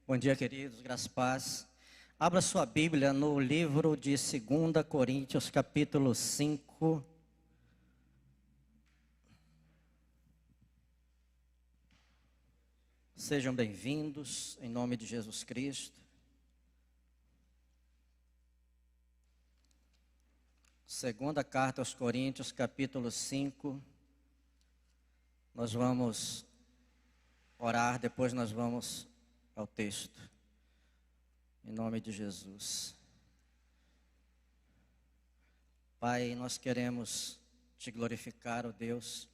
Bom dia, queridos, graças e paz. Abra sua Bíblia no livro de 2 Coríntios, capítulo 5. Sejam bem-vindos, em nome de Jesus Cristo. Segunda carta aos Coríntios, capítulo 5. Nós vamos orar, depois nós vamos ao texto. Em nome de Jesus. Pai, nós queremos te glorificar, ó Deus,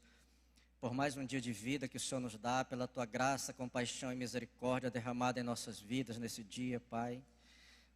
por mais um dia de vida que o Senhor nos dá, pela tua graça, compaixão e misericórdia derramada em nossas vidas nesse dia, Pai.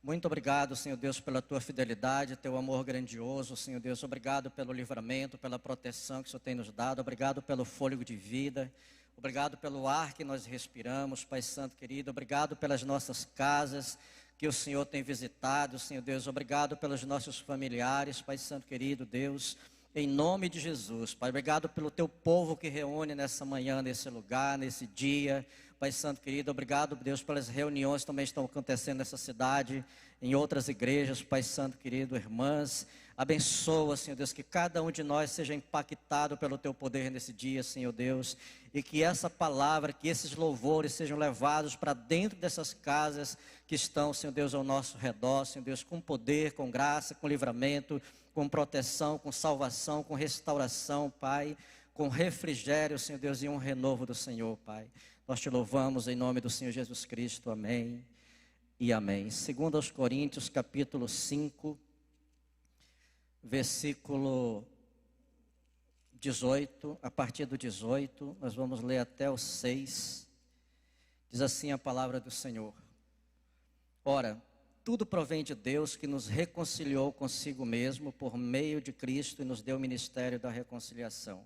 Muito obrigado, Senhor Deus, pela tua fidelidade, teu amor grandioso, Senhor Deus. Obrigado pelo livramento, pela proteção que o Senhor tem nos dado. Obrigado pelo fôlego de vida. Obrigado pelo ar que nós respiramos, Pai Santo querido. Obrigado pelas nossas casas que o Senhor tem visitado, Senhor Deus. Obrigado pelos nossos familiares, Pai Santo querido, Deus. Em nome de Jesus, Pai. Obrigado pelo teu povo que reúne nessa manhã, nesse lugar, nesse dia. Pai Santo querido, obrigado, Deus, pelas reuniões que também estão acontecendo nessa cidade, em outras igrejas, Pai Santo querido, irmãs. Abençoa, Senhor Deus, que cada um de nós seja impactado pelo teu poder nesse dia, Senhor Deus. E que essa palavra, que esses louvores sejam levados para dentro dessas casas que estão, Senhor Deus, ao nosso redor, Senhor Deus, com poder, com graça, com livramento, com proteção, com salvação, com restauração, Pai, com refrigério, Senhor Deus, e um renovo do Senhor, Pai. Nós te louvamos em nome do Senhor Jesus Cristo, amém e amém. 2 Coríntios, capítulo 5, versículo 18, a partir do 18, nós vamos ler até o 6, diz assim a palavra do Senhor. Ora, tudo provém de Deus que nos reconciliou consigo mesmo por meio de Cristo e nos deu o ministério da reconciliação.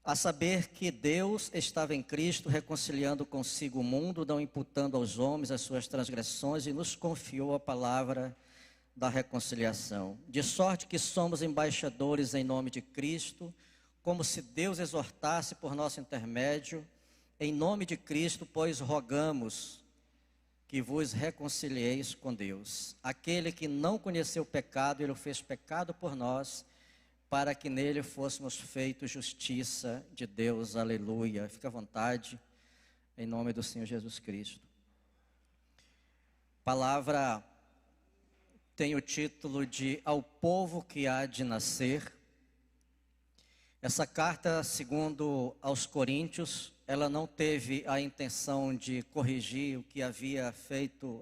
A saber que Deus estava em Cristo reconciliando consigo o mundo, não imputando aos homens as suas transgressões, e nos confiou a palavra da reconciliação. De sorte que somos embaixadores em nome de Cristo, como se Deus exortasse por nosso intermédio. Em nome de Cristo, pois rogamos que vos reconcilieis com Deus. Aquele que não conheceu o pecado, ele o fez pecado por nós, para que nele fôssemos feitos justiça de Deus. Aleluia. Fica à vontade, em nome do Senhor Jesus Cristo. Palavra tem o título de Ao Povo que há de nascer. Essa carta, segundo aos Coríntios, ela não teve a intenção de corrigir o que havia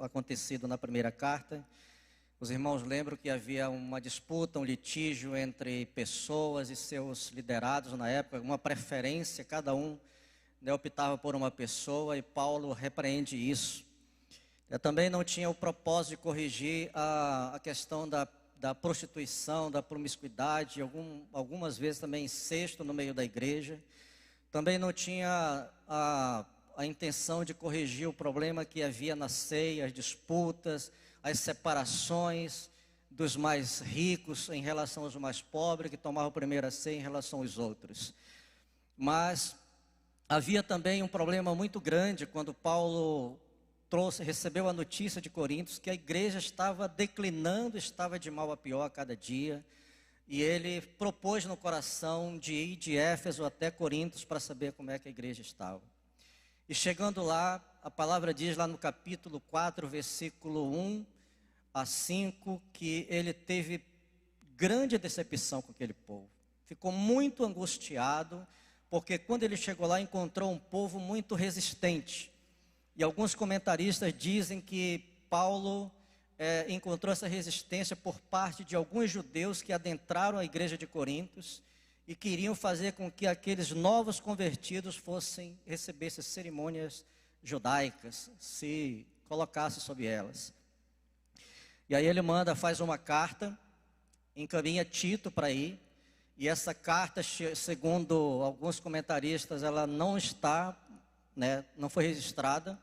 acontecido na primeira carta. Os irmãos lembram que havia uma disputa, um litígio entre pessoas e seus liderados na época, uma preferência, cada um optava por uma pessoa, e Paulo repreende isso. Eu também não tinha o propósito de corrigir a questão da prostituição, da promiscuidade, algumas vezes também incesto no meio da igreja. Também não tinha a intenção de corrigir o problema que havia na ceia, as disputas, as separações dos mais ricos em relação aos mais pobres, que tomavam a primeira ceia em relação aos outros. Mas havia também um problema muito grande quando Paulo recebeu a notícia de Coríntios que a igreja estava declinando, estava de mal a pior a cada dia, e ele propôs no coração de ir de Éfeso até Coríntios para saber como é que a igreja estava. E chegando lá, a palavra diz lá no capítulo 4, versículo 1 a 5, que ele teve grande decepção com aquele povo. Ficou muito angustiado, porque quando ele chegou lá, encontrou um povo muito resistente. E alguns comentaristas dizem que Paulo encontrou essa resistência por parte de alguns judeus que adentraram a igreja de Coríntios e queriam fazer com que aqueles novos convertidos recebessem cerimônias judaicas, se colocasse sob elas. E aí ele faz uma carta, encaminha Tito para ir, e essa carta, segundo alguns comentaristas, ela não está, não foi registrada.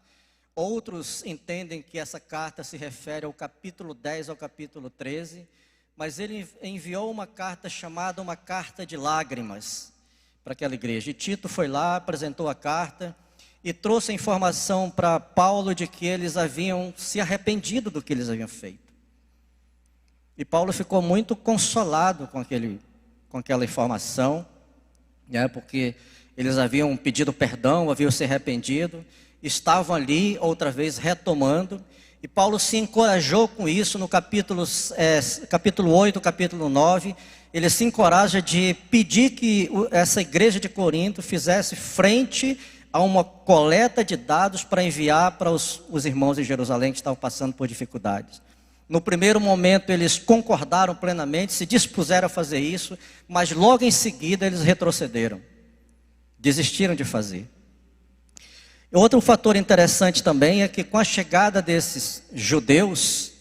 Outros entendem que essa carta se refere ao capítulo 10 ao capítulo 13, mas ele enviou uma carta chamada uma carta de lágrimas para aquela igreja. E Tito foi lá, apresentou a carta, e trouxe a informação para Paulo de que eles haviam se arrependido do que eles haviam feito. E Paulo ficou muito consolado com aquela informação, né, porque eles haviam pedido perdão, haviam se arrependido, estavam ali outra vez retomando, e Paulo se encorajou com isso no capítulo 8, capítulo 9, ele se encoraja de pedir que essa igreja de Corinto fizesse frente a uma coleta de dados para enviar para os irmãos em Jerusalém que estavam passando por dificuldades. No primeiro momento eles concordaram plenamente, se dispuseram a fazer isso, mas logo em seguida eles retrocederam, desistiram de fazer. Outro fator interessante também é que com a chegada desses judeus,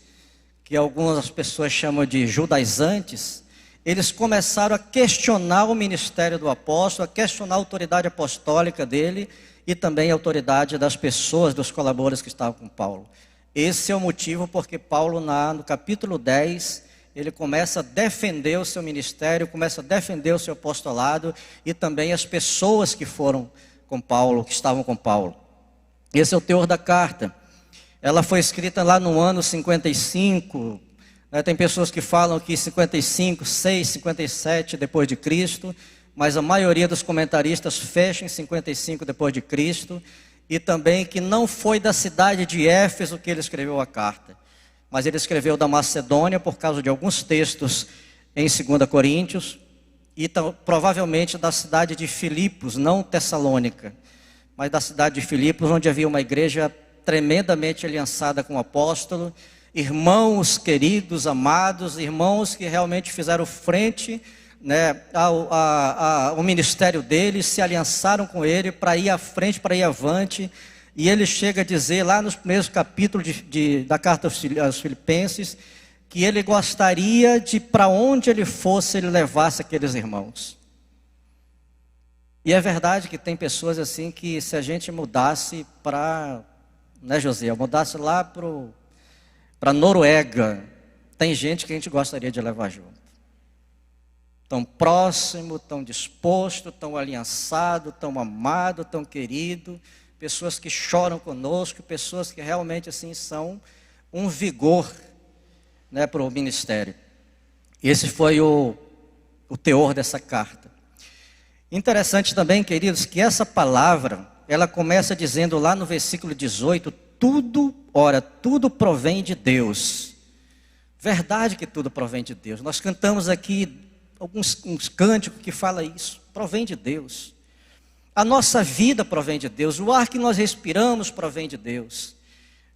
que algumas pessoas chamam de judaizantes, eles começaram a questionar o ministério do apóstolo, a questionar a autoridade apostólica dele e também a autoridade das pessoas, dos colaboradores que estavam com Paulo. Esse é o motivo porque Paulo, no capítulo 10, ele começa a defender o seu ministério, começa a defender o seu apostolado e também as pessoas que foram com Paulo, que estavam com Paulo. Esse é o teor da carta. Ela foi escrita lá no ano 55, tem pessoas que falam que 55, 6, 57 depois de Cristo, mas a maioria dos comentaristas fecha em 55 depois de Cristo, e também que não foi da cidade de Éfeso que ele escreveu a carta, mas ele escreveu da Macedônia por causa de alguns textos em 2 Coríntios, e provavelmente da cidade de Filipos, não Tessalônica, mas da cidade de Filipos, onde havia uma igreja tremendamente aliançada com o apóstolo, irmãos queridos, amados, irmãos que realmente fizeram frente, né, ao ministério dele, se aliançaram com ele para ir à frente, para ir avante. E ele chega a dizer lá nos primeiros capítulos da carta aos Filipenses, que ele gostaria de, para onde ele fosse, ele levasse aqueles irmãos. E é verdade que tem pessoas assim que se a gente mudasse para, né, José, mudasse lá para Noruega, tem gente que a gente gostaria de levar junto. Tão próximo, tão disposto, tão aliançado, tão amado, tão querido. Pessoas que choram conosco, pessoas que realmente assim são um vigor, né, para o ministério. Esse foi o teor dessa carta. Interessante também, queridos, que essa palavra, ela começa dizendo lá no versículo 18, tudo provém de Deus. Verdade que tudo provém de Deus. Nós cantamos aqui uns cânticos que falam isso, provém de Deus. A nossa vida provém de Deus, o ar que nós respiramos provém de Deus.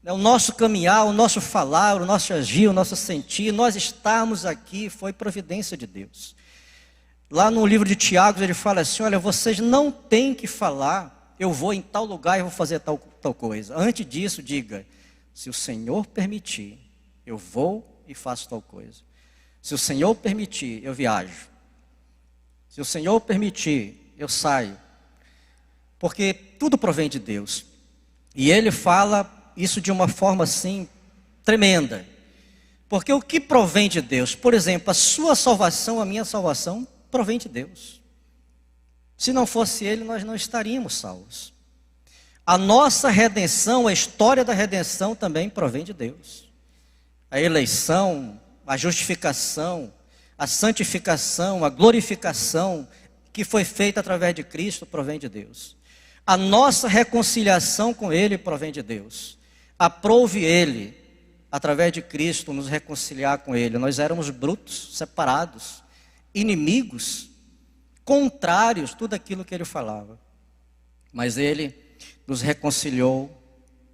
O nosso caminhar, o nosso falar, o nosso agir, o nosso sentir, nós estarmos aqui foi providência de Deus. Lá no livro de Tiago ele fala assim, olha, vocês não têm que falar, eu vou em tal lugar e vou fazer tal coisa. Antes disso, diga, se o Senhor permitir, eu vou e faço tal coisa. Se o Senhor permitir, eu viajo. Se o Senhor permitir, eu saio. Porque tudo provém de Deus. E ele fala isso de uma forma assim, tremenda. Porque o que provém de Deus? Por exemplo, a sua salvação, a minha salvação, provém de Deus. Se não fosse Ele, nós não estaríamos salvos. A nossa redenção, a história da redenção também provém de Deus. A eleição, a justificação, a santificação, a glorificação que foi feita através de Cristo provém de Deus. A nossa reconciliação com Ele provém de Deus. Aprove Ele, através de Cristo, nos reconciliar com Ele. Nós éramos brutos, separados, inimigos, contrários, tudo aquilo que Ele falava. Mas Ele nos reconciliou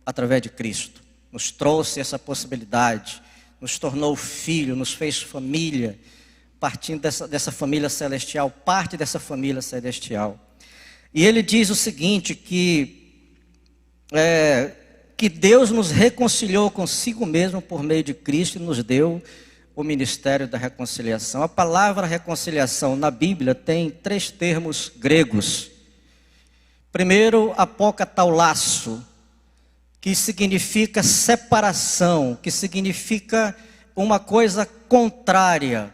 através de Cristo. Nos trouxe essa possibilidade, nos tornou filho, nos fez família, partindo dessa família celestial, parte dessa família celestial. E ele diz o seguinte, que Deus nos reconciliou consigo mesmo por meio de Cristo e nos deu o ministério da reconciliação. A palavra reconciliação na Bíblia tem 3 termos gregos. Primeiro, apokataulasso, que significa separação, que significa uma coisa contrária.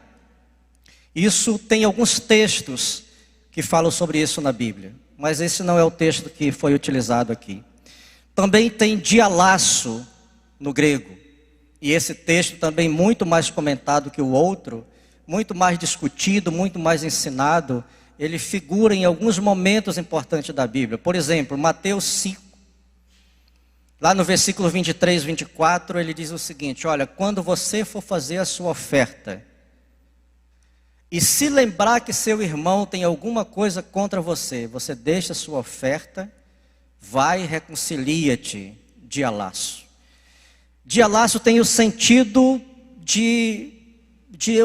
Isso tem alguns textos que falam sobre isso na Bíblia. mas esse não é o texto que foi utilizado aqui. Também tem dialasso no grego, e esse texto também muito mais comentado que o outro, muito mais discutido, muito mais ensinado, ele figura em alguns momentos importantes da Bíblia. Por exemplo, Mateus 5, lá no versículo 23, 24, ele diz o seguinte: olha, quando você for fazer a sua oferta, e se lembrar que seu irmão tem alguma coisa contra você, você deixa a sua oferta, vai e reconcilia-te, dialasso. Dialasso tem o sentido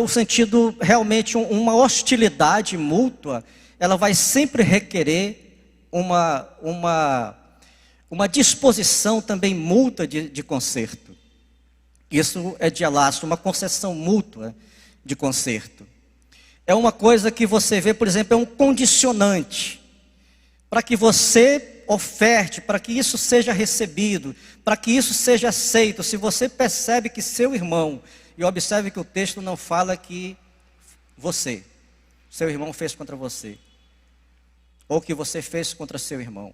o sentido realmente uma hostilidade mútua. Ela vai sempre requerer uma disposição também mútua de conserto. Isso é dialasso, uma concessão mútua de conserto. É uma coisa que você vê, por exemplo, é um condicionante para que você oferte, para que isso seja recebido, para que isso seja aceito. Se você percebe que seu irmão, e observe que o texto não fala que seu irmão fez contra você, ou que você fez contra seu irmão,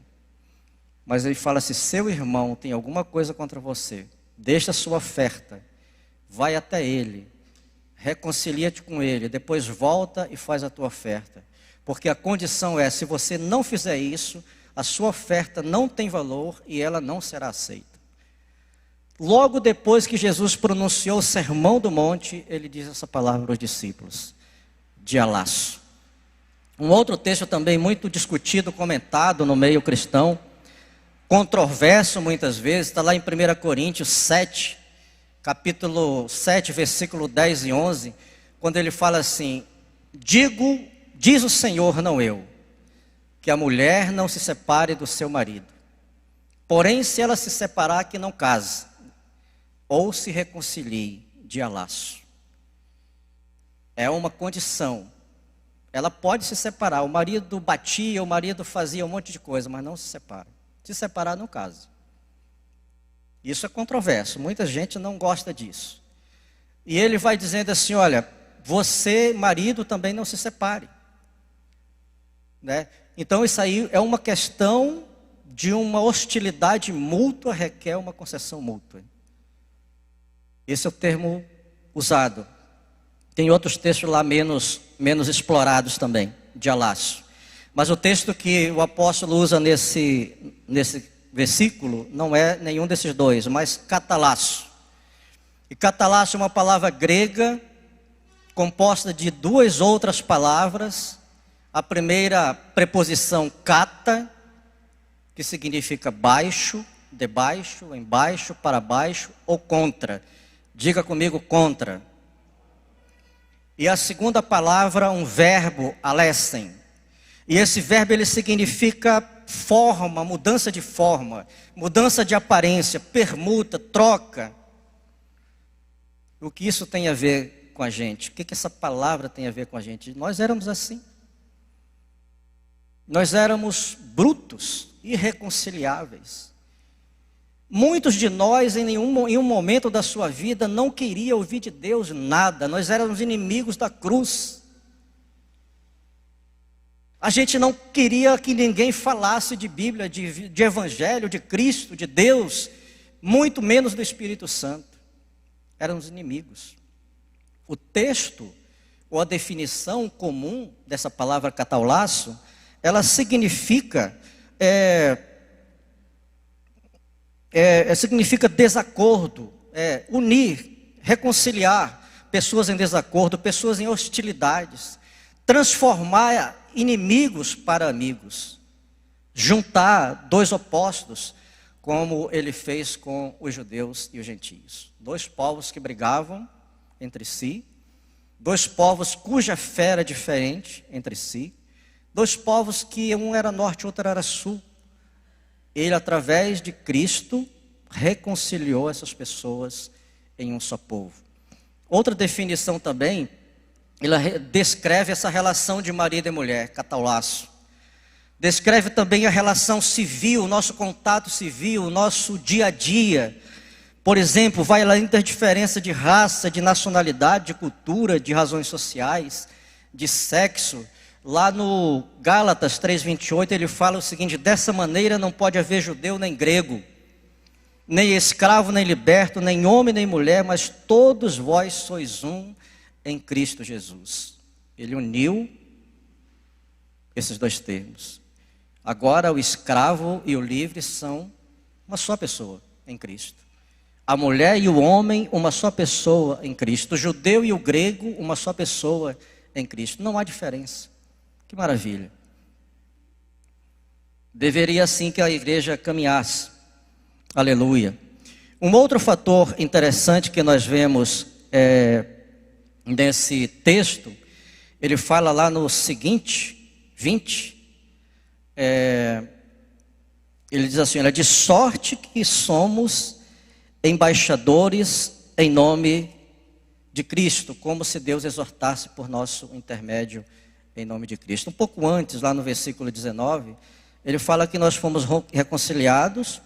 mas ele fala: se seu irmão tem alguma coisa contra você, deixa a sua oferta, vai até ele, reconcilia-te com ele, depois volta e faz a tua oferta. Porque a condição é, se você não fizer isso, a sua oferta não tem valor e ela não será aceita. Logo depois que Jesus pronunciou o Sermão do Monte, ele diz essa palavra aos discípulos: dialasso. Um outro texto também muito discutido, comentado no meio cristão, controverso muitas vezes, está lá em 1 Coríntios 7, capítulo 7, versículo 10 e 11, quando ele fala assim: diz o Senhor, não eu, que a mulher não se separe do seu marido. Porém, se ela se separar, que não case, ou se reconcilie, dialasso. É uma condição. Ela pode se separar. O marido batia, o marido fazia um monte de coisa, mas não se separa. Se separar, não casa. Isso é controverso, muita gente não gosta disso. E ele vai dizendo assim: olha, você, marido, também não se separe, né? Então isso aí é uma questão de uma hostilidade mútua, requer uma concessão mútua. Esse é o termo usado. Tem outros textos lá menos explorados também, dialasso. Mas o texto que o apóstolo usa nesse versículo não é nenhum desses dois, mas catalasso. E catalasso é uma palavra grega composta de duas outras palavras. A primeira preposição kata, que significa baixo, debaixo, embaixo, para baixo ou contra. Diga comigo, contra. E a segunda palavra, um verbo, alessem. E esse verbo ele significa forma, mudança de forma, mudança de aparência, permuta, troca. O que isso tem a ver com a gente? O que essa palavra tem a ver com a gente? Nós éramos assim. Nós éramos brutos, irreconciliáveis. Muitos de nós, em um momento da sua vida, não queriam ouvir de Deus nada. Nós éramos inimigos da cruz. A gente não queria que ninguém falasse de Bíblia, de Evangelho, de Cristo, de Deus, muito menos do Espírito Santo. Éramos inimigos. O texto, ou a definição comum dessa palavra catalasso, ela significa significa desacordo, unir, reconciliar pessoas em desacordo, pessoas em hostilidades, transformar inimigos para amigos, juntar dois opostos, como ele fez com os judeus e os gentios. Dois povos que brigavam entre si, dois povos cuja fé era diferente entre si, dois povos que um era norte e outro era sul. Ele, através de Cristo, reconciliou essas pessoas em um só povo. Outra definição também, ela descreve essa relação de marido e mulher, catalasso. Descreve também a relação civil, o nosso contato civil, o nosso dia a dia. Por exemplo, vai além da diferença de raça, de nacionalidade, de cultura, de razões sociais, de sexo. Lá no Gálatas 3:28 ele fala o seguinte: dessa maneira não pode haver judeu nem grego, nem escravo nem liberto, nem homem nem mulher, mas todos vós sois um em Cristo Jesus. Ele uniu esses dois termos. Agora o escravo e o livre são uma só pessoa em Cristo. A mulher e o homem, uma só pessoa em Cristo. O judeu e o grego, uma só pessoa em Cristo. Não há diferença. Que maravilha. Deveria assim que a igreja caminhasse. Aleluia. Um outro fator interessante que nós vemos nesse texto, ele fala lá no seguinte, 20, ele diz assim: olha, de sorte que somos embaixadores em nome de Cristo, como se Deus exortasse por nosso intermédio em nome de Cristo. Um pouco antes, lá no versículo 19, ele fala que nós fomos reconciliados,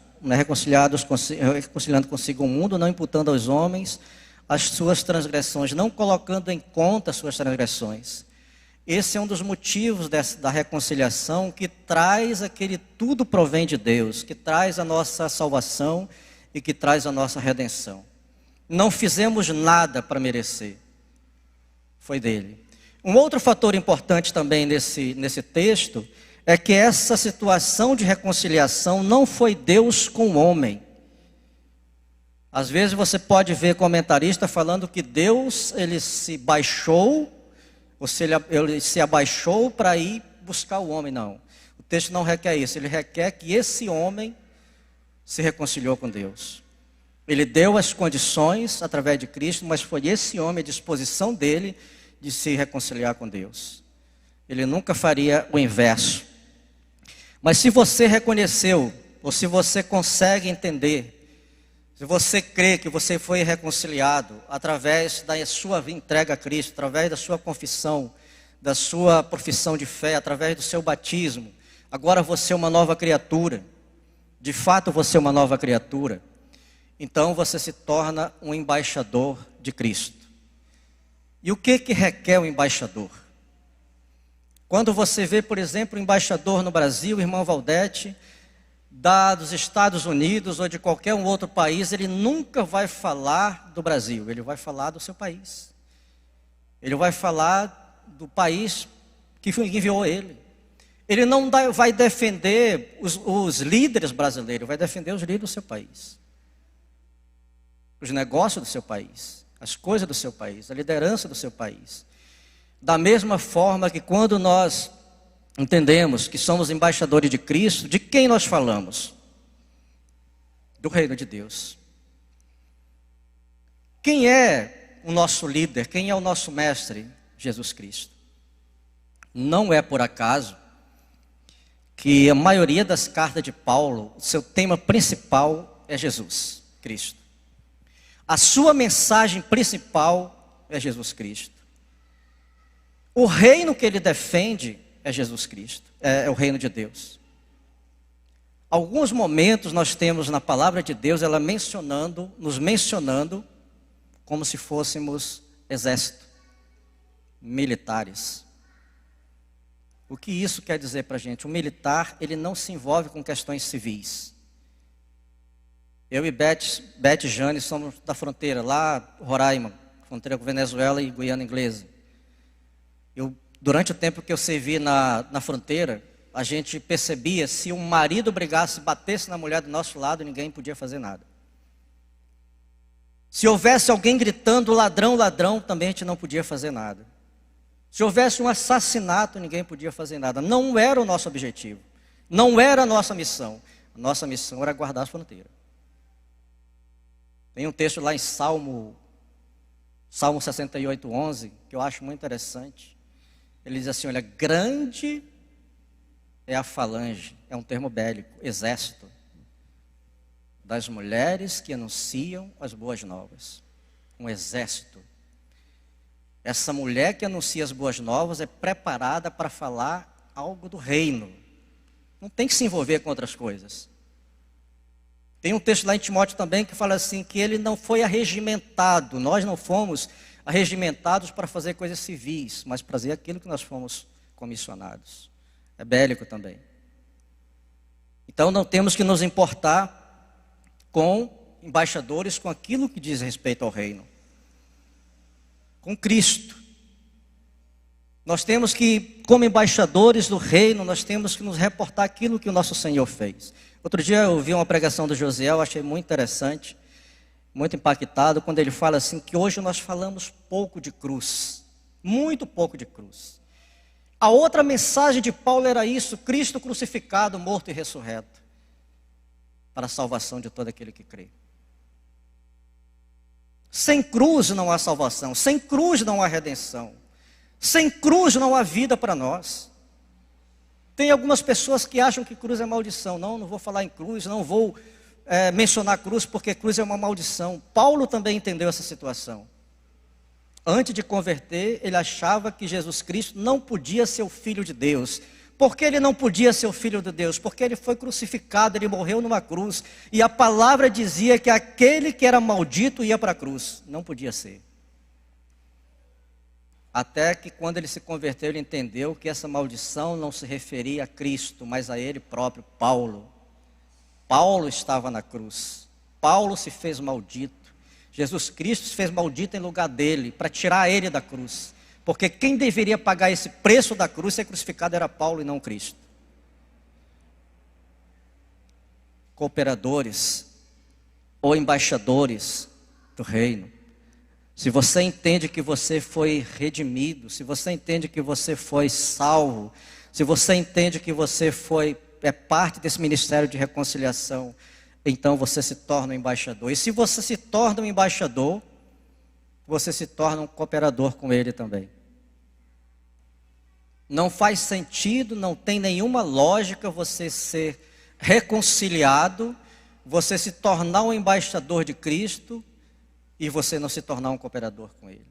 reconciliando consigo o mundo, não imputando aos homens as suas transgressões, não colocando em conta as suas transgressões. Esse é um dos motivos da reconciliação, que traz aquele tudo provém de Deus, que traz a nossa salvação e que traz a nossa redenção. Não fizemos nada para merecer, foi dele. Um outro fator importante também nesse texto é que essa situação de reconciliação não foi Deus com o homem. Às vezes você pode ver comentarista falando que Deus, ele se baixou, ou se ele se abaixou para ir buscar o homem. Não, o texto não requer isso. Ele requer que esse homem se reconciliou com Deus. Ele deu as condições através de Cristo, mas foi esse homem, a disposição dele, de se reconciliar com Deus. Ele nunca faria o inverso. Mas se você reconheceu, ou se você consegue entender, se você crê que você foi reconciliado através da sua entrega a Cristo, através da sua confissão, da sua profissão de fé, através do seu batismo, agora você é uma nova criatura, de fato você é uma nova criatura, então você se torna um embaixador de Cristo. E o que requer o embaixador? Quando você vê, por exemplo, o embaixador no Brasil, o irmão Valdete, dos Estados Unidos ou de qualquer um outro país, ele nunca vai falar do Brasil, ele vai falar do seu país. Ele vai falar do país que enviou ele. Ele não vai defender os líderes brasileiros, vai defender os líderes do seu país. Os negócios do seu país, as coisas do seu país, a liderança do seu país. Da mesma forma que quando nós entendemos que somos embaixadores de Cristo, de quem nós falamos? Do reino de Deus. Quem é o nosso líder? Quem é o nosso mestre? Jesus Cristo. Não é por acaso que a maioria das cartas de Paulo, o seu tema principal é Jesus Cristo. A sua mensagem principal é Jesus Cristo. O reino que ele defende é Jesus Cristo, é o reino de Deus. Alguns momentos nós temos na palavra de Deus, ela nos mencionando como se fôssemos exército, militares. O que isso quer dizer para a gente? O militar, ele não se envolve com questões civis. Eu e Beth e Jane somos da fronteira, lá Roraima, fronteira com Venezuela e Guiana Inglesa. Durante o tempo que eu servi na fronteira, a gente percebia, se um marido brigasse, batesse na mulher do nosso lado, ninguém podia fazer nada. Se houvesse alguém gritando ladrão, ladrão, também a gente não podia fazer nada. Se houvesse um assassinato, ninguém podia fazer nada. Não era o nosso objetivo. Não era a nossa missão. A nossa missão era guardar as fronteiras. Tem um texto lá em Salmo 68:11, que eu acho muito interessante. Ele diz assim, olha, grande é a falange, é um termo bélico, exército, das mulheres que anunciam as boas novas. Um exército. Essa mulher que anuncia as boas novas é preparada para falar algo do reino. Não tem que se envolver com outras coisas. Tem um texto lá em Timóteo também que fala assim, que ele não foi arregimentado, nós não fomos arregimentados para fazer coisas civis, mas para fazer aquilo que nós fomos comissionados. É bélico também. Então não temos que nos importar com embaixadores, com aquilo que diz respeito ao reino. Com Cristo. Nós temos que, como embaixadores do reino, nós temos que nos reportar aquilo que o nosso Senhor fez. Outro dia eu ouvi uma pregação do Josiel, achei muito interessante, muito impactado, quando ele fala assim, que hoje nós falamos pouco de cruz, muito pouco de cruz. A outra mensagem de Paulo era isso, Cristo crucificado, morto e ressurreto, para a salvação de todo aquele que crê. Sem cruz não há salvação, sem cruz não há redenção, sem cruz não há vida para nós. Tem algumas pessoas que acham que cruz é maldição. Não vou falar em cruz, não vou mencionar cruz, porque cruz é uma maldição. Paulo também entendeu essa situação. Antes de converter, ele achava que Jesus Cristo não podia ser o Filho de Deus. Por que ele não podia ser o Filho de Deus? Porque ele foi crucificado, ele morreu numa cruz. E a palavra dizia que aquele que era maldito ia para a cruz. Não podia ser. Até que quando ele se converteu, ele entendeu que essa maldição não se referia a Cristo, mas a ele próprio, Paulo. Paulo estava na cruz. Paulo se fez maldito. Jesus Cristo se fez maldito em lugar dele, para tirar ele da cruz. Porque quem deveria pagar esse preço da cruz, ser crucificado, era Paulo e não Cristo. Cooperadores ou embaixadores do reino. Se você entende que você foi redimido, se você entende que você foi salvo, se você entende que você é parte desse ministério de reconciliação, então você se torna um embaixador. E se você se torna um embaixador, você se torna um cooperador com ele também. Não faz sentido, não tem nenhuma lógica você ser reconciliado, você se tornar um embaixador de Cristo e você não se tornar um cooperador com ele.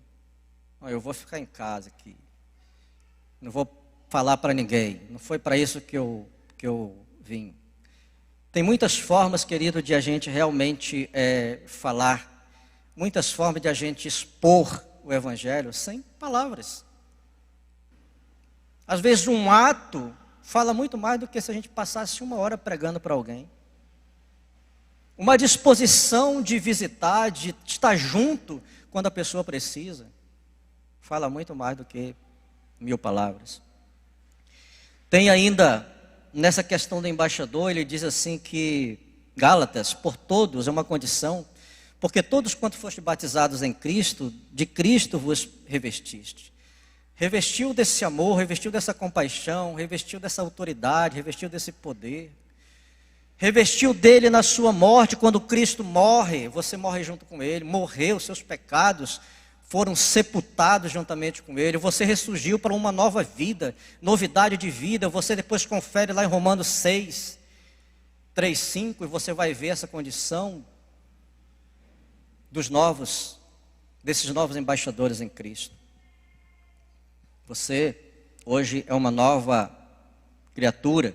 Eu vou ficar em casa aqui, não vou falar para ninguém, não foi para isso que eu vim. Tem muitas formas, querido, de a gente realmente falar, muitas formas de a gente expor o Evangelho sem palavras. Às vezes um ato fala muito mais do que se a gente passasse 1 hora pregando para alguém. Uma disposição de visitar, de estar junto quando a pessoa precisa, fala muito mais do que 1000 palavras. Tem ainda, nessa questão do embaixador, ele diz assim que, Gálatas, por todos é uma condição, porque todos quanto foste batizados em Cristo, de Cristo vos revestiste. Revestiu desse amor, revestiu dessa compaixão, revestiu dessa autoridade, revestiu desse poder. Revestiu dele na sua morte. Quando Cristo morre, você morre junto com ele. Morreu, seus pecados foram sepultados juntamente com ele. Você ressurgiu para uma nova vida, novidade de vida. Você depois confere lá em Romanos 6, 3, 5, e você vai ver essa condição desses novos embaixadores em Cristo. Você hoje é uma nova criatura.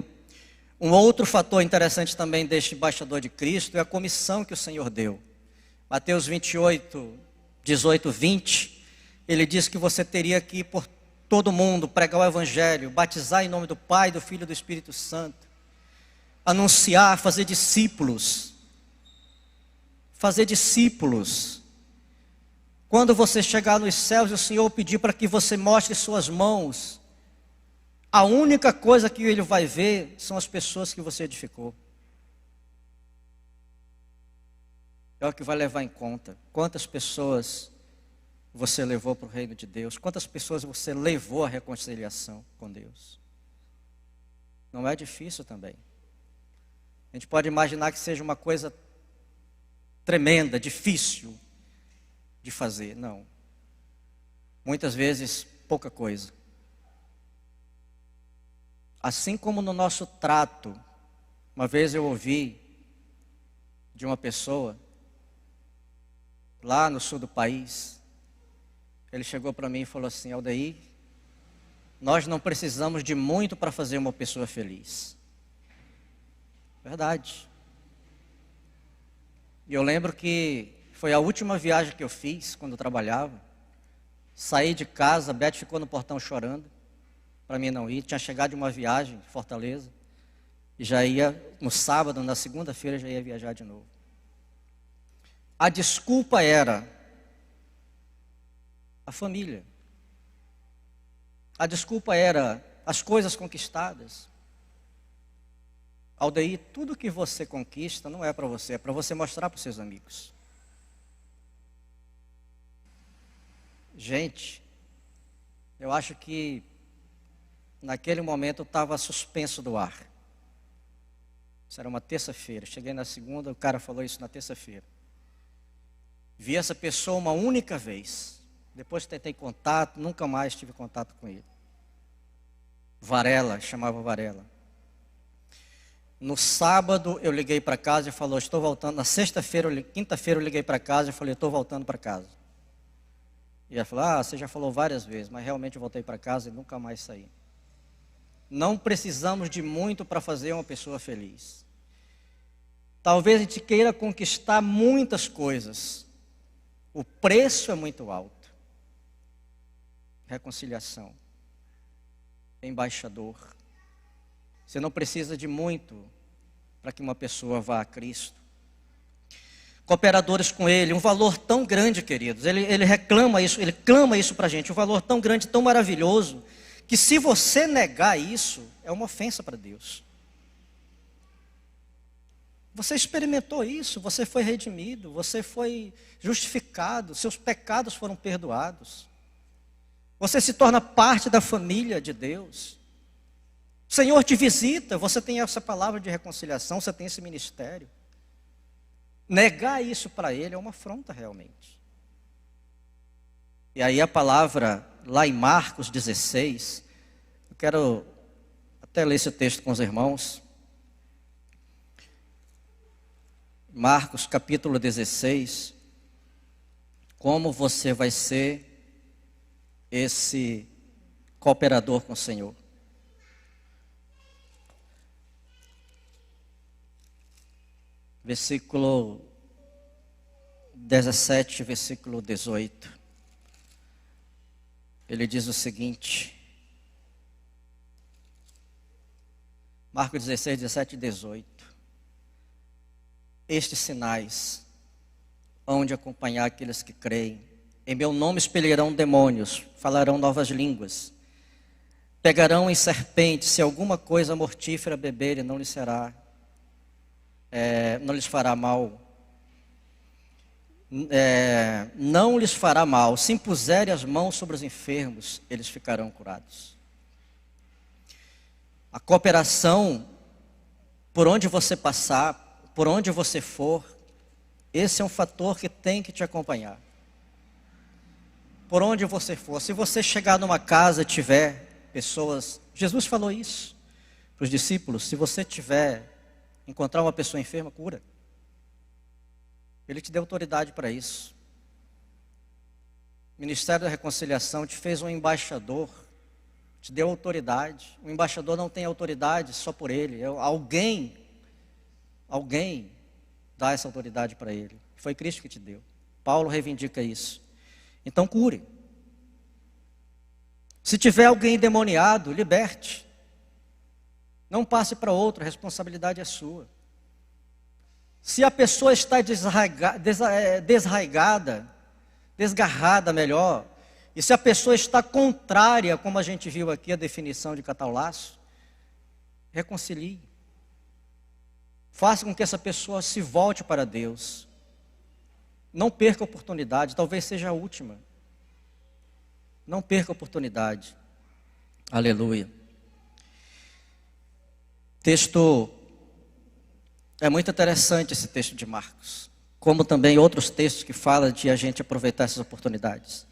Um outro fator interessante também deste embaixador de Cristo é a comissão que o Senhor deu. Mateus 28, 18, 20, ele diz que você teria que ir por todo mundo, pregar o Evangelho, batizar em nome do Pai, do Filho e do Espírito Santo, anunciar, fazer discípulos. Fazer discípulos. Quando você chegar nos céus e o Senhor pedir para que você mostre suas mãos, a única coisa que Ele vai ver são as pessoas que você edificou. É o que vai levar em conta. Quantas pessoas você levou para o reino de Deus? Quantas pessoas você levou à reconciliação com Deus? Não é difícil também. A gente pode imaginar que seja uma coisa tremenda, difícil de fazer. Não. Muitas vezes, pouca coisa. Assim como no nosso trato, uma vez eu ouvi de uma pessoa, lá no sul do país, ele chegou para mim e falou assim: Aldair, nós não precisamos de muito para fazer uma pessoa feliz. Verdade. E eu lembro que foi a última viagem que eu fiz, quando eu trabalhava. Saí de casa, a Beth ficou no portão chorando. para mim não ir. Tinha chegado de uma viagem em Fortaleza e já ia no sábado, na segunda-feira já ia viajar de novo. A desculpa era a família. A desculpa era as coisas conquistadas. Aldeir, tudo que você conquista não é para você, é para você mostrar para os seus amigos. Gente, eu acho que naquele momento eu estava suspenso do ar. Isso era uma terça-feira. Cheguei na segunda, o cara falou isso na terça-feira. Vi essa pessoa uma única vez. Depois tentei contato, nunca mais tive contato com ele. Varela, chamava Varela. No sábado eu liguei para casa e falou, estou voltando. Na sexta-feira, quinta-feira eu liguei para casa e falei, estou voltando para casa. E ela falou, você já falou várias vezes, mas realmente eu voltei para casa e nunca mais saí. Não precisamos de muito para fazer uma pessoa feliz. Talvez a gente queira conquistar muitas coisas. O preço é muito alto. Reconciliação. Embaixador. Você não precisa de muito para que uma pessoa vá a Cristo. Cooperadores com Ele, um valor tão grande, queridos. Ele reclama isso, ele clama isso para a gente. Um valor tão grande, tão maravilhoso, que se você negar isso, é uma ofensa para Deus. Você experimentou isso, você foi redimido, você foi justificado, seus pecados foram perdoados. Você se torna parte da família de Deus. O Senhor te visita, você tem essa palavra de reconciliação, você tem esse ministério. Negar isso para Ele é uma afronta realmente. E aí a palavra, lá em Marcos 16, eu quero até ler esse texto com os irmãos. Marcos capítulo 16, como você vai ser esse cooperador com o Senhor. Versículo 17, versículo 18. Ele diz o seguinte. Marcos 16, 17 e 18. Estes sinais hão de acompanhar aqueles que creem. Em meu nome expelirão demônios, falarão novas línguas. Pegarão em serpentes, se alguma coisa mortífera beberem, não lhes fará mal. Não lhes fará mal. Se impuserem as mãos sobre os enfermos, eles ficarão curados. A cooperação, por onde você passar, por onde você for, esse é um fator que tem que te acompanhar. Por onde você for, se você chegar numa casa e tiver pessoas, Jesus falou isso para os discípulos, se você encontrar uma pessoa enferma, cura. Ele te deu autoridade para isso. O Ministério da Reconciliação te fez um embaixador, te deu autoridade. O embaixador não tem autoridade só por ele, alguém dá essa autoridade para ele. Foi Cristo que te deu. Paulo reivindica isso. Então cure. Se tiver alguém endemoniado, liberte. Não passe para outro, a responsabilidade é sua. Se a pessoa está desgarrada melhor, e se a pessoa está contrária, como a gente viu aqui a definição de catalaço, reconcilie. Faça com que essa pessoa se volte para Deus. Não perca a oportunidade, talvez seja a última. Não perca a oportunidade. Aleluia. Texto, é muito interessante esse texto de Marcos, como também outros textos que falam de a gente aproveitar essas oportunidades.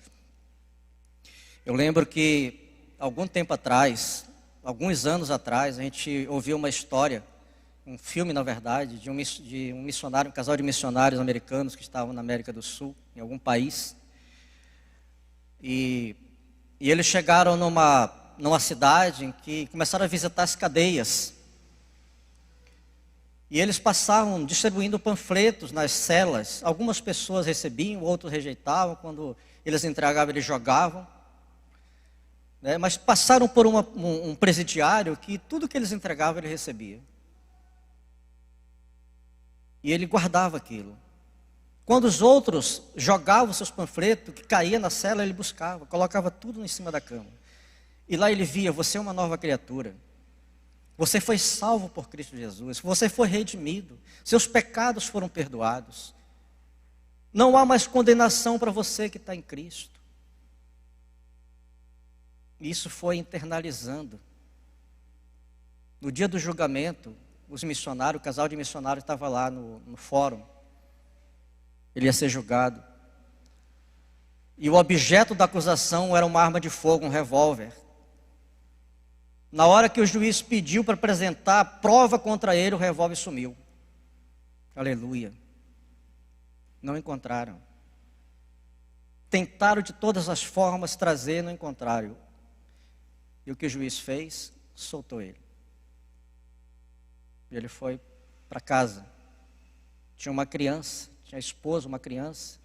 Eu lembro que algum tempo atrás, alguns anos atrás, a gente ouviu uma história, um filme na verdade, de um missionário, um casal de missionários americanos que estavam na América do Sul, em algum país. E eles chegaram numa cidade em que começaram a visitar as cadeias. E eles passavam distribuindo panfletos nas celas. Algumas pessoas recebiam, outros rejeitavam. Quando eles entregavam, eles jogavam. né? Mas passaram por um presidiário que tudo que eles entregavam ele recebia. E ele guardava aquilo. Quando os outros jogavam seus panfletos, que caía na cela, ele buscava, colocava tudo em cima da cama. E lá ele via, você é uma nova criatura. Você foi salvo por Cristo Jesus. Você foi redimido. Seus pecados foram perdoados. Não há mais condenação para você que está em Cristo. Isso foi internalizando. No dia do julgamento, os missionários, o casal de missionários estava lá no fórum. Ele ia ser julgado. E o objeto da acusação era uma arma de fogo, um revólver. Na hora que o juiz pediu para apresentar a prova contra ele, o revólver sumiu. Aleluia. Não encontraram. Tentaram de todas as formas trazer, não encontraram. E o que o juiz fez? Soltou ele. E ele foi para casa. Tinha uma criança, tinha a esposa, uma criança.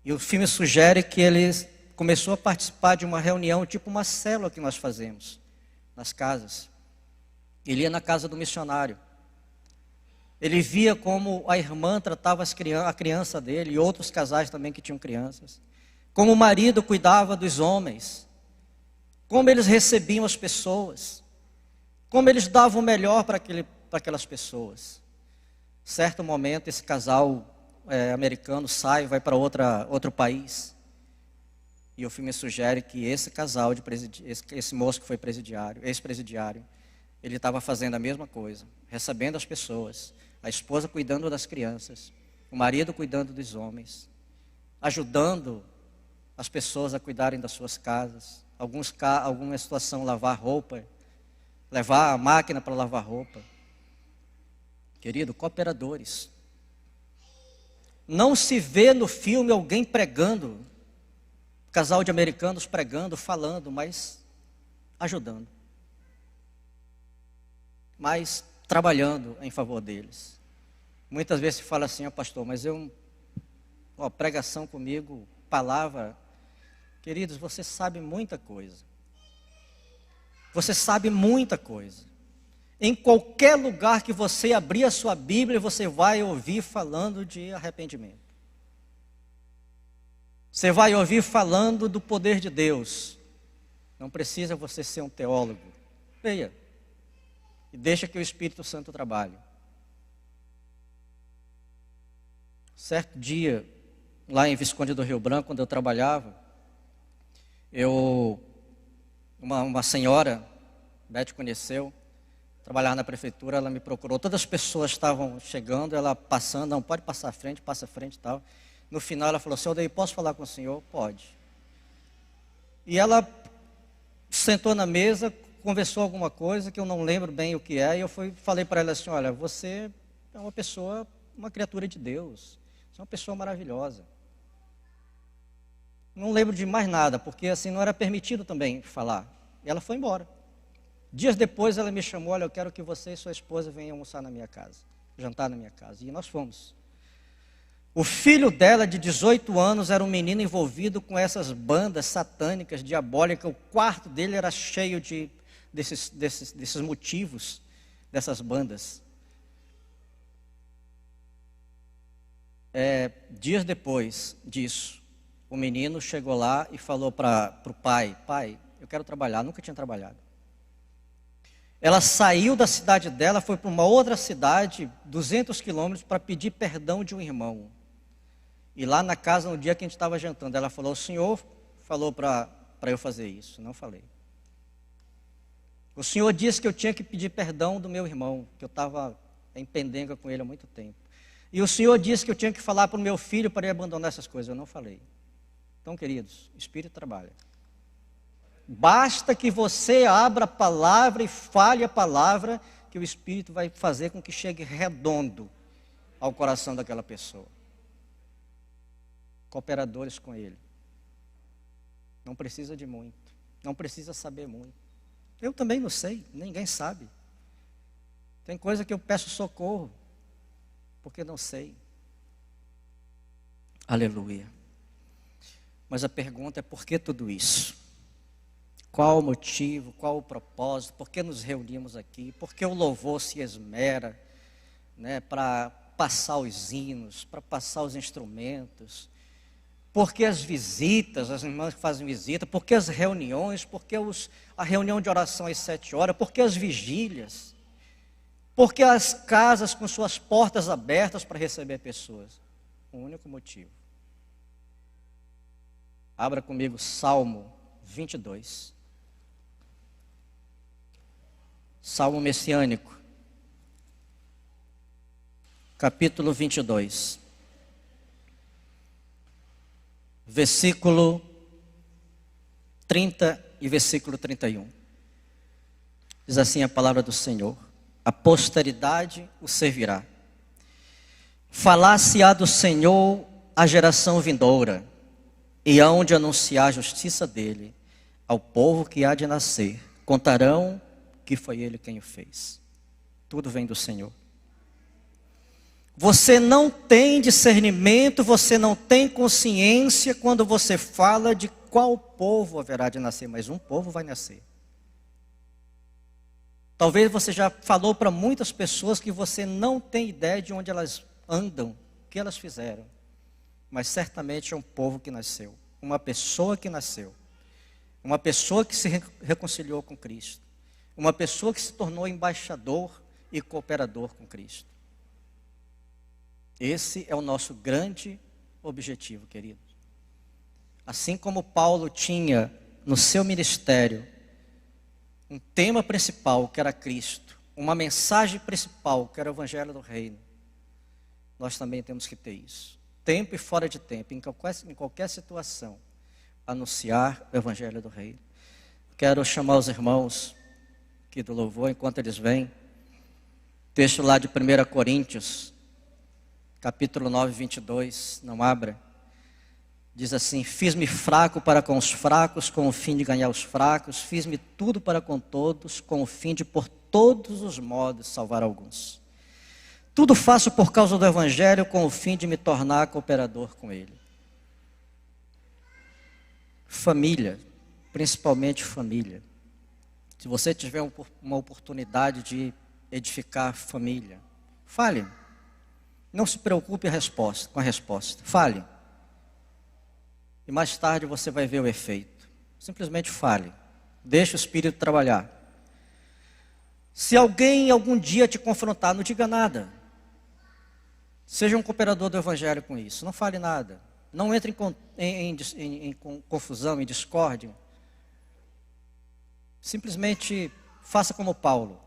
E o filme sugere que ele começou a participar de uma reunião, tipo uma célula que nós fazemos nas casas. Ele ia na casa do missionário. Ele via como a irmã tratava a criança dele e outros casais também que tinham crianças. Como o marido cuidava dos homens. Como eles recebiam as pessoas. Como eles davam o melhor para aquelas pessoas. Certo momento, esse casal americano sai, vai para outro país. E o filme sugere que esse casal, esse moço que foi presidiário, ex-presidiário, ele estava fazendo a mesma coisa, recebendo as pessoas, a esposa cuidando das crianças, o marido cuidando dos homens, ajudando as pessoas a cuidarem das suas casas, alguma situação, lavar roupa, levar a máquina para lavar roupa. Querido, cooperadores. Não se vê no filme alguém pregando, casal de americanos pregando, falando, mas ajudando. Mas trabalhando em favor deles. Muitas vezes se fala assim, pastor, mas pregação comigo, palavra. Queridos, você sabe muita coisa. Você sabe muita coisa. Em qualquer lugar que você abrir a sua Bíblia, você vai ouvir falando de arrependimento. Você vai ouvir falando do poder de Deus. Não precisa você ser um teólogo. Leia. E deixa que o Espírito Santo trabalhe. Certo dia, lá em Visconde do Rio Branco, quando eu trabalhava, uma senhora, Beth conheceu, trabalhava na prefeitura, ela me procurou. Todas as pessoas estavam chegando, ela passando, não, pode passar à frente, passa à frente e tal. No final ela falou, senhor, posso falar com o senhor? Pode. E ela sentou na mesa, conversou alguma coisa que eu não lembro bem o que é, e eu falei para ela assim, olha, você é uma pessoa, uma criatura de Deus, você é uma pessoa maravilhosa. Não lembro de mais nada, porque assim não era permitido também falar. E ela foi embora. Dias depois ela me chamou, olha, eu quero que você e sua esposa venham almoçar na minha casa, jantar na minha casa. E nós fomos. O filho dela, de 18 anos, era um menino envolvido com essas bandas satânicas, diabólicas. O quarto dele era cheio desses motivos, dessas bandas. Dias depois disso, o menino chegou lá e falou para o pai, eu quero trabalhar, nunca tinha trabalhado. Ela saiu da cidade dela, foi para uma outra cidade, 200 quilômetros, para pedir perdão de um irmão. E lá na casa, no dia que a gente estava jantando, ela falou, o senhor falou para eu fazer isso. Não falei. O senhor disse que eu tinha que pedir perdão do meu irmão, que eu estava em pendenga com ele há muito tempo. E o senhor disse que eu tinha que falar para o meu filho para ele abandonar essas coisas. Eu não falei. Então, queridos, o Espírito trabalha. Basta que você abra a palavra e fale a palavra, que o Espírito vai fazer com que chegue redondo ao coração daquela pessoa. Cooperadores com Ele. Não precisa de muito. Não precisa saber muito. Eu também não sei, ninguém sabe. Tem coisa que eu peço socorro, porque não sei. Aleluia. Mas a pergunta é: por que tudo isso? Qual o motivo, qual o propósito, por que nos reunimos aqui, por que o louvor se esmera, né, para passar os hinos, para passar os instrumentos, por que as visitas, as irmãs que fazem visita, por que as reuniões, por que a reunião de oração às 7 horas, por que as vigílias, por que as casas com suas portas abertas para receber pessoas? Um único motivo. Abra comigo Salmo 22. Salmo messiânico, capítulo 22, versículo 30 e versículo 31. Diz assim a palavra do Senhor: a posteridade o servirá. Falar-se-á do Senhor à geração vindoura, e hão de anunciar a justiça dele ao povo que há de nascer. Contarão que foi Ele quem o fez. Tudo vem do Senhor. Você não tem discernimento, você não tem consciência quando você fala de qual povo haverá de nascer, mas um povo vai nascer. Talvez você já falou para muitas pessoas que você não tem ideia de onde elas andam, o que elas fizeram, mas certamente é um povo que nasceu, uma pessoa que nasceu, uma pessoa que se reconciliou com Cristo, uma pessoa que se tornou embaixador e cooperador com Cristo. Esse é o nosso grande objetivo, querido. Assim como Paulo tinha no seu ministério um tema principal, que era Cristo, uma mensagem principal, que era o Evangelho do Reino, nós também temos que ter isso. Tempo e fora de tempo, em qualquer situação, anunciar o Evangelho do Reino. Quero chamar os irmãos aqui do louvor, enquanto eles vêm. Texto lá de 1 Coríntios, capítulo 9, 22, não abra. Diz assim: fiz-me fraco para com os fracos, com o fim de ganhar os fracos. Fiz-me tudo para com todos, com o fim de por todos os modos salvar alguns. Tudo faço por causa do Evangelho, com o fim de me tornar cooperador com ele. Família, principalmente família. Se você tiver uma oportunidade de edificar família, fale. Não se preocupe com a resposta. Fale. E mais tarde você vai ver o efeito. Simplesmente fale. Deixe o Espírito trabalhar. Se alguém algum dia te confrontar, não diga nada. Seja um cooperador do Evangelho com isso. Não fale nada. Não entre em confusão, em discórdia. Simplesmente faça como Paulo.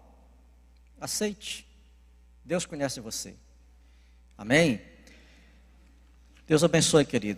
Aceite. Deus conhece você. Amém? Deus abençoe, querido.